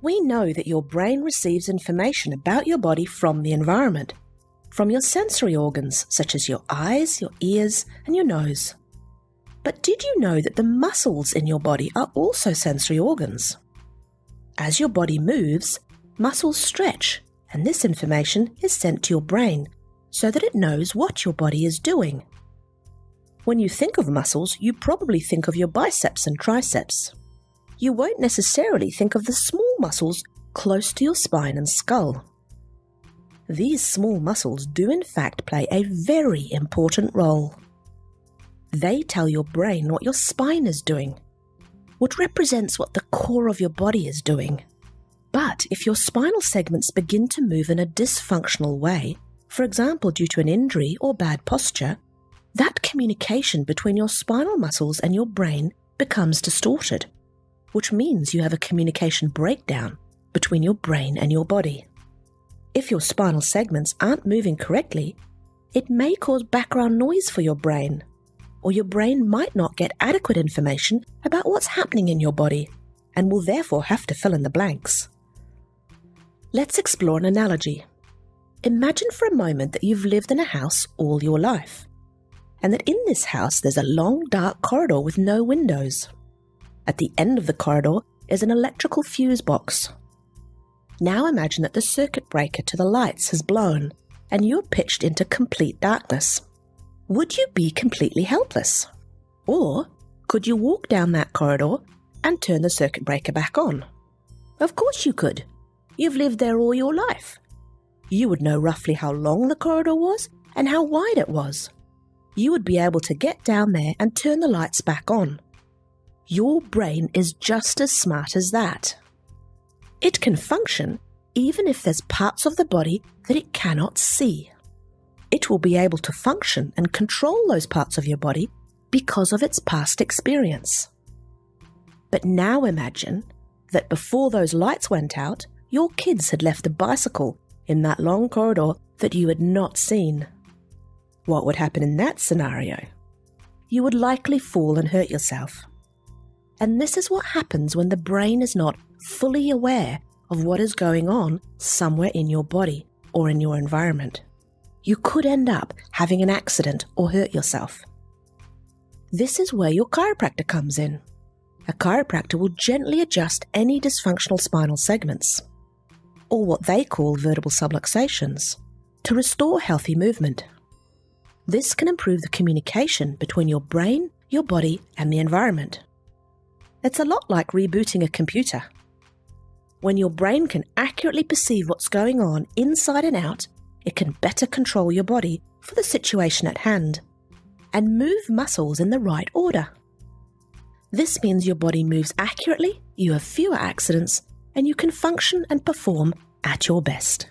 We know that your brain receives information about your body from the environment, from your sensory organs such as your eyes, your ears, and your nose. But did you know that the muscles in your body are also sensory organs? As your body moves, muscles stretch, and this information is sent to your brain so that it knows what your body is doing. When you think of muscles, you probably think of your biceps and triceps. You won't necessarily think of the small muscles close to your spine and skull. These small muscles do in fact play a very important role. They tell your brain what your spine is doing, which represents what the core of your body is doing. But if your spinal segments begin to move in a dysfunctional way, for example due to an injury or bad posture, that communication between your spinal muscles and your brain becomes distorted, which means you have a communication breakdown between your brain and your body. If your spinal segments aren't moving correctly, it may cause background noise for your brain, or your brain might not get adequate information about what's happening in your body, and will therefore have to fill in the blanks. Let's explore an analogy. Imagine for a moment that you've lived in a house all your life, and that in this house there's a long dark corridor with no windows. At the end of the corridor is an electrical fuse box. Now imagine that the circuit breaker to the lights has blown, and you're pitched into complete darkness. Would you be completely helpless? Or could you walk down that corridor and turn the circuit breaker back on? Of course you could. You've lived there all your life. You would know roughly how long the corridor was and how wide it was. You would be able to get down there and turn the lights back on. Your brain is just as smart as that. It can function even if there's parts of the body that it cannot see. It will be able to function and control those parts of your body because of its past experience. But now imagine that before those lights went out, your kids had left a bicycle in that long corridor that you had not seen. What would happen in that scenario? You would likely fall and hurt yourself. And this is what happens when the brain is not fully aware of what is going on somewhere in your body or in your environment. You could end up having an accident or hurt yourself. This is where your chiropractor comes in. A chiropractor will gently adjust any dysfunctional spinal segments, or what they call vertebral subluxations, to restore healthy movement. This can improve the communication between your brain, your body, and the environment. It's a lot like rebooting a computer. When your brain can accurately perceive what's going on inside and out, it can better control your body for the situation at hand and move muscles in the right order. This means your body moves accurately, you have fewer accidents, and you can function and perform at your best.